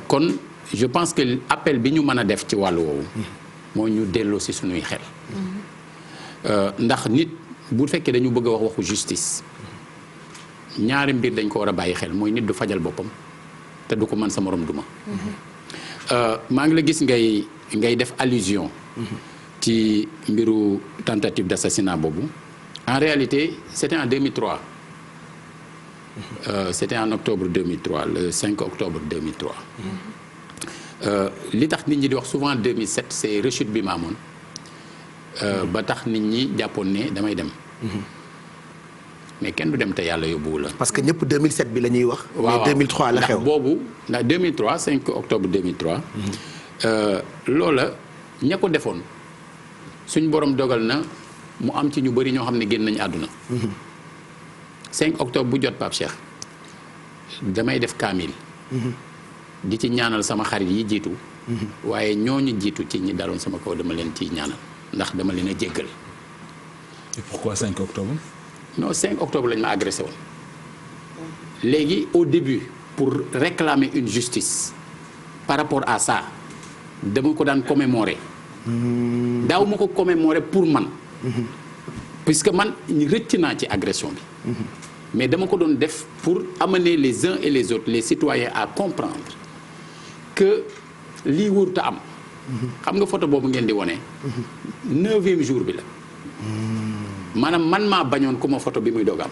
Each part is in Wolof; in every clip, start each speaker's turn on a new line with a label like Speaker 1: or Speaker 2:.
Speaker 1: kon je pense que appel bi ñu mën a def ci wàllu woowu moo ñu delloo si suñuy xel ndax nit bu fekkee dañu bëgg a wax waxu justice ñaari mbir dañ ko war a bàyyi xel mooy nit du fajal boppam te du ko mën sa morom duma maa ngi la gis ngay def allusion ci mbiru tentative d'assassinat boobu en réalité c'était en 2003 c'était en octobre 2003 le 5 octobre 2003 li tax nit ñi di wax souvent 2007 c'est rechute bi ma amoon ba tax nit ñi jàppoon ne damay dem mais kenn du dem te yàlla yóbbuwu la.
Speaker 2: parce que ñëpp 2007 bi la ñuy wax.
Speaker 1: waaw
Speaker 2: mais 2003 la xew.
Speaker 1: ndax 2003 5 octobre 2003. loola ña ko defoon suñ borom dogal na mu am ci ñu bëri ñoo xam ne génn nañu àdduna. 5 octobre bu jot Pape Cheikh damay def kaamil. di ci ñaanal sama xarit yi jiitu. waaye ñooñu jiitu ci ñi daloon sama kaw dama leen ciy ñaanal ndax dama leen a jéggal.
Speaker 3: et pourquoi 5 octobre.
Speaker 1: non 5 octobre lañ ma agressé woon léegi au début pour réclamer une justice par rapport à ça dama ko daan commémorer daaw ma ko commémorer pour man puisque man rëcc naa ci agression bi mais dama ko doon def pour amener les uns et les autres les citoyens à comprendre que lii wërta am xam nga photo boobu ngeen di wone 9e jour bi la maanaam man maa bañoon ku ma photo bi muy doog am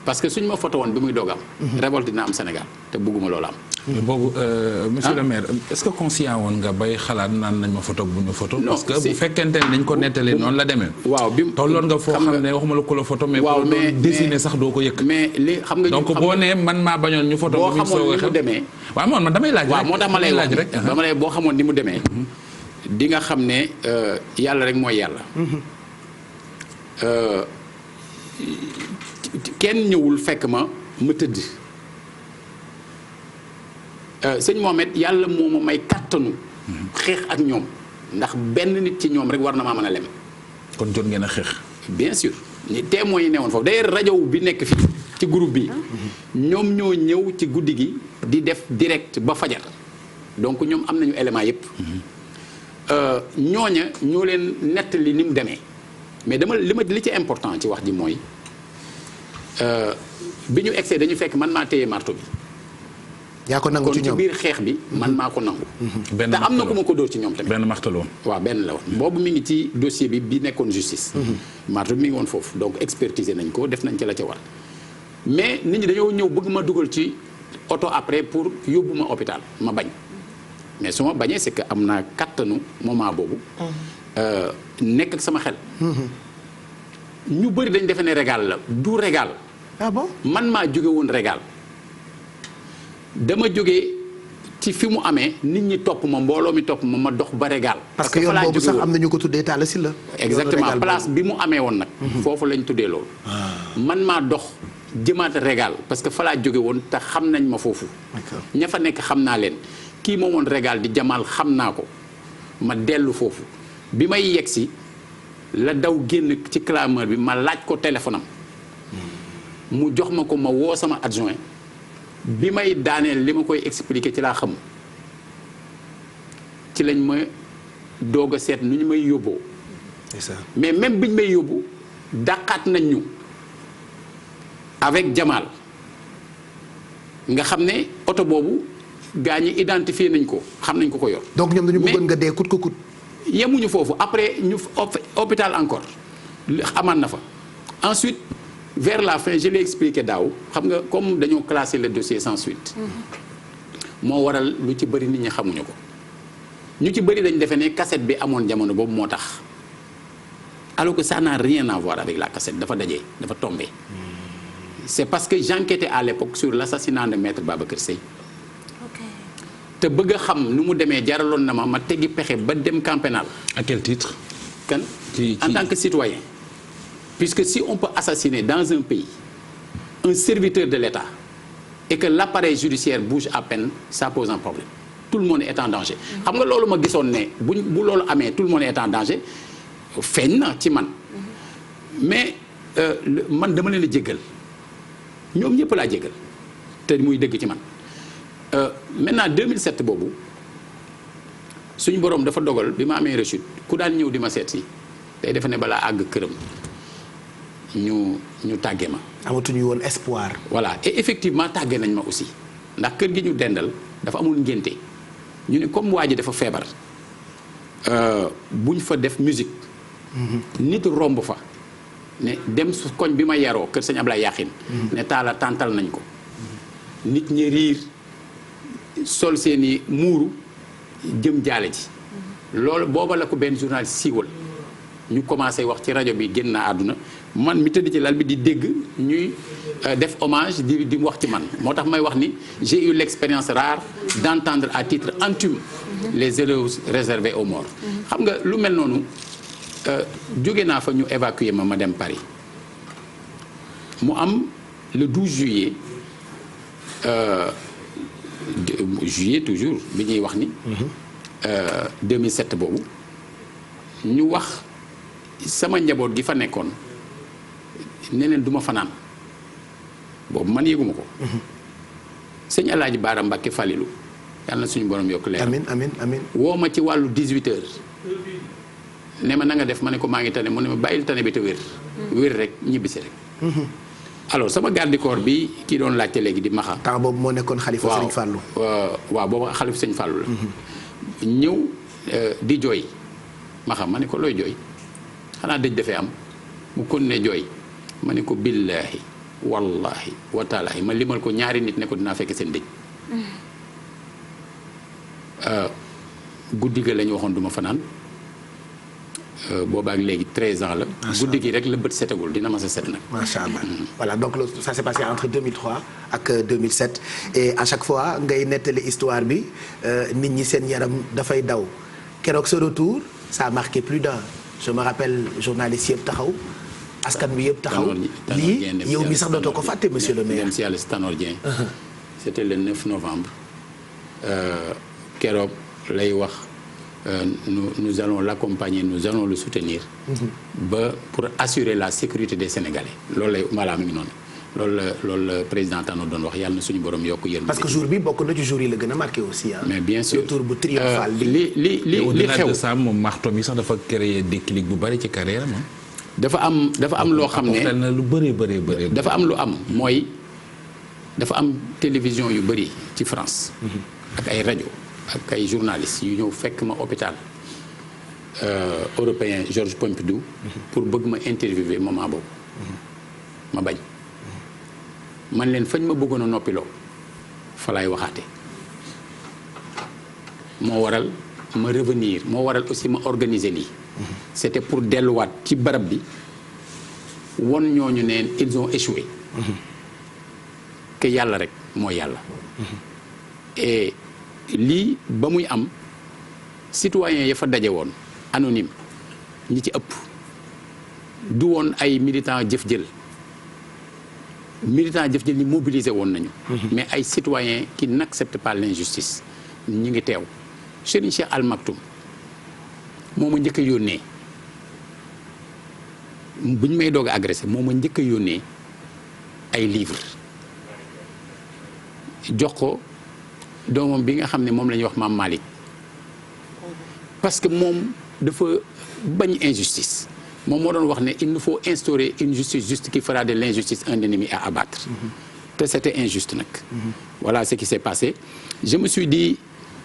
Speaker 1: parce que suñ ma photo woon bi muy doog am révolte dina am Sénégal te bëgguma loolu am
Speaker 3: mais boobu monsieur le maire est-ce que conscient woon nga bay xalaat naan nañ ma photo bu ñu photo parce que bu fekkente ne dañ ko nettalee noonu la demee
Speaker 1: waaw bi
Speaker 3: tolloon nga foo xam ne waxuma la ko la photo mais waaw mais dessiné sax doo ko yëkk
Speaker 1: mais li xam nga
Speaker 3: donc boo nee man maa bañoon ñu photo
Speaker 1: boo xamoon ni mu demee
Speaker 3: waaw man damay laaj
Speaker 1: waaw moo tax ma lay laaj rek dama lay boo xamoon ni mu demee di nga xam ne yàlla rek mooy yàlla kenn ñëwul fekk ma tëdd sëñ Mohamed yàlla moo ma may kàttanu xeex ak ñoom ndax benn nit ci ñoom rek war na maa mën a lem
Speaker 3: kon jot ngeen a xeex
Speaker 1: bien sûr ni témoins yi newoon foofu d'ailleurs rajo bi nekk fii ci groupe bi ñoom ñoo ñëw ci guddi gi di def direct ba fajar donc ñoom am nañu élément yépp ñooña ñoo leen nettali ni mu demee mais li ci important ci wax ji mooy bi ñu egsee dañu fekk man maa téye marteau bi.
Speaker 2: yaa ko nangu ci ñoom
Speaker 1: kon ci biir xeex bi man maa ko nangu. te am na ku ma ko dóor ci ñoom tamit.
Speaker 3: benn marteau la woon.
Speaker 1: waaw benn la woon boobu mi ngi ci dossier bi nekkoon justice. marteau bi mi ngi woon foofu donc expertiser nañ ko def nañ ci la ca war mais nit ñi dañoo ñëw bëgg ma dugal ci oto après pour yóbbu ma hôpital ma bañ mais su ma bañee c'est que am naa kattanu moment boobu. nekk ak sama xel. ñu bëri dañ defe ne régal la du régal.
Speaker 2: ah bon
Speaker 1: man maa jóge woon régal dama jóge ci fi mu amee nit ñi topp ma mbooloo mi topp ma dox ba régal.
Speaker 2: parce que yoon boobu sax am na ñu ko tuddee Talla Sylla.
Speaker 1: exactement place bi mu amee woon nag. foofu lañ tuddee loolu. man maa dox jëmaat régal parce que fa laa jóge woon te xam nañ ma foofu. ña fa nekk xam naa leen kii moom woon régal di Jamal xam naa ko ma dellu foofu bi may yegsi la daw génn ci clameur bi ma laaj ko téléphone am mu jox ma ko ma woo sama adjoint bi may daaneel li ma koy expliquer ci laa xam ci lañ ma doog a seet nu ñu may yóbboo mais même biñ may yóbbu dàqaat nañ ñu avec Jamal nga xam ne oto boobu gaa ñi identifié nañ ko xam nañ ko ko yor.
Speaker 2: donc ñoom dañu bëggoon nga dee kut ko kut.
Speaker 1: yemuñu foofu après ñu hôpital encore amaan na fa ensuite vers la fin je l'ai expliqué daaw xam nga comme dañoo classé le dossier sans suite moo waral lu ci bëri nit ñi xamuñu ko ñu ci bëri dañ defe ne cassette bi amoon jamono boobu moo tax alors que ça n'a rien à voir avec la cassette dafa dajee dafa tombé c'est parce que j'enquêtais à l'époque sur l'assassinat de maître Babacar Seye te bëgg a xam nu mu demee jaraloon na ma teggi pexe ba dem camp pénal.
Speaker 3: à quel titre.
Speaker 1: kan en tant que citoyen. puisque si on peut assassiner dans un pays un serviteur de l'État et que l'appareil judiciaire bouge à peine ça pose un problème tout le monde est en danger. xam nga loolu ma gisoon ne bu loolu amee tout le monde est en danger feeñ na ci man mais man dama leen a jéggal ñoom ñëpp laa jéggal te muy dëgg ci man. maintenant 2007 boobu suñu borom dafa dogal bi ma amee rechute ku daan ñëw di ma seet si day defe ne balaa àgg këram ñu tàgge ma.
Speaker 2: amatuñu woon espoir.
Speaker 1: voilà et effectivement tàgge nañ ma aussi ndax kër gi ñu dendal dafa amul ngénte ñu ne comme waa ji dafa feebar buñ fa def musique. nit romb fa ne dem su koñ bi ma yaroo kër sëñ Ablaye Yaxin ne taala tàntal nañ ko. nit ñi riir sol seeni muuru jëm jaale ji. loolu booba la ko benn journaliste siiwal ñu commencé wax ci rajo bi génn naa àdduna man mi tëdd ci lal bi di dégg ñuy def hommage di mu wax ci man moo tax may wax ni j'ai eu l'expérience rare d'entendre à titre intime les éloges réservés aux morts. xam nga lu mel noonu jóge naa fa ñu évacuer ma dem Paris mu am le 12 juillet juillet toujours bi ñuy wax ni 2007 boobu ñu wax sama njaboot gi fa nekkoon ne leen du ma fanaan boobu man yëguma ko sëñ Alaaji Baara Mbàkke Falilu yàlla na suñu borom yokk leer
Speaker 2: amiin amiin amiin
Speaker 1: woo ma ci wàllu 18h ne ma na nga def ma ne ko maa ngi tane mu ne ma bàyyil tane bi te wér rek ñibbisi rek alors sama garde corps bi kii doon laajte léegi di maxa
Speaker 2: temps boobu moo nekkoon xalifa sëñ Fallou
Speaker 1: waaw boobu xalifa sëñ Fallou la ñëw di jooy maxa ma ne ko looy jooy xanaa dëj dafee am mu kon ne jooy ma ne ko billaahi wallahi wataalaahi ma limal ko ñaari nit ne ko dinaa fekk seen dëj guddi ga la ñu waxoon duma fanaan boobaak léegi 13 ans la. guddi gi rek la bët setagul dina ma sa set nag.
Speaker 2: macha allah voilà donc ça s'est passé entre 2003 ak 2007 et à chaque fois ngay nettali histoire bi nit ñi seen yaram dafay daw keroog ce retour ça a marqué plus d'un je me rappelle journaliste yëpp taxaw askan bi yëpp taxaw. lii yow mi sax dootoo ko fàtte monsieur le maire.
Speaker 1: dem si yàlla si Tanor Dieng. c'était le 9 novembre. keroog lay wax. Nous allons l'accompagner, nous allons le soutenir. ba pour assurer la sécurité des Sénégalais. loolu lay maanaam mi ngi noonu loolu la président Tanor doon wax yàlla na suñu borom yokk yéen.
Speaker 2: parce que jour bi bokk na ci jour yi la gën a marqué aussi ah.
Speaker 1: mais bien sûr
Speaker 2: le tour bu triomphal bi.
Speaker 1: li xew
Speaker 3: de ça moom marto mi sax dafa créer déclic bu bari ci carrière am.
Speaker 1: dafa am loo xam ne
Speaker 3: lu bëree.
Speaker 1: dafa am lu am mooy dafa am télévision yu bëri ci France. ak ay rajo. ak ay journalistes yu ñëw fekk ma hôpital européen Georges Pompidou pour bëgg ma interviewer moment boobu ma bañ man leen fañ ma bëggoon a noppiloo fa laay waxaate moo waral ma revenir moo waral aussi ma organiser lii c'était pour delluwaat ci barab bi won ñooñu neen ils ont échoué que yàlla rek mooy yàlla et lii ba muy am citoyens ya fa daje woon anonyme ñi ci ëpp du woon ay militants jëf jël ñi mobilisé woon nañu mais ay citoyens qui n'acceptent pas l'injustice ñi ngi teew Serigne Cheikh Al Maktoum moo ma njëkk a yónnee bu ñu may doog a agressé moo ma njëkk a yónnee ay livres jox ko doomam bi nga xam ne moom la ñuy wax Maam Malick parce que moom dafa bañ injustice moom moo doon wax ne il nous faut instaurer une justice juste qui fera de l'injustice un ennemi à abattre te c'était injuste nag voilà ce qui s'est passé je me suis dit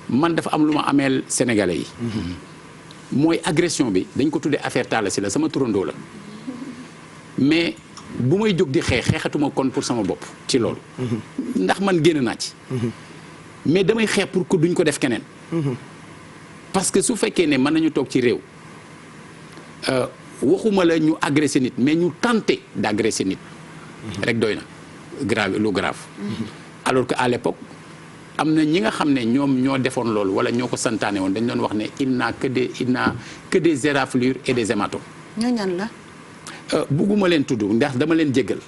Speaker 1: man dafa am lu ma ameel sénégalais yi mooy agression bi dañ ko tuddee affaire Talla Sylla sama turandoo la mais bu may jóg di xeexatuma kon pour sama bopp ci loolu ndax man génn naa ci mais damay xeex pour que duñ ko def keneen parce que su fekkee ne mën nañu toog ci réew waxuma la ñu agressé nit mais ñu tenté d'agresser nit rek doy na grave lu grave alors que à l'époque am na ñi nga xam ne ñoom ñoo defoon loolu wala ñoo ko santaane woon dañ doon wax ne il n'a que des éraflures et des hématomes.
Speaker 4: ñoo ñan la.
Speaker 1: bugguma leen tudd ndax dama leen jéggal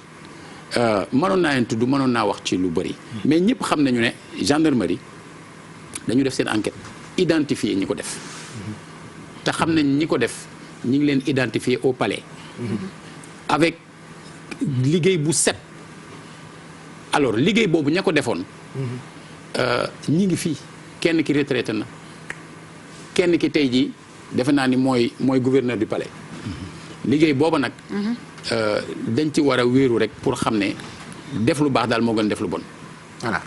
Speaker 1: mënoon naa leen tudd mënoon naa wax ci lu bëri mais ñëpp xam nañu ne gendarmerie dañu def seen enquête identifier ñi ko def te xam nañ ñi ko def ñi ngi leen identifier au palais avec liggéey bu set alors liggéey boobu ña ko defoon ñi ngi fii kenn ki retraité na kenn ki tey jii defe naa ni mooy gouverneur du palais liggéey booba nag dañ ci war a wéeru rek pour xam ne def lu baax daal moo gën def lu bon
Speaker 2: voilà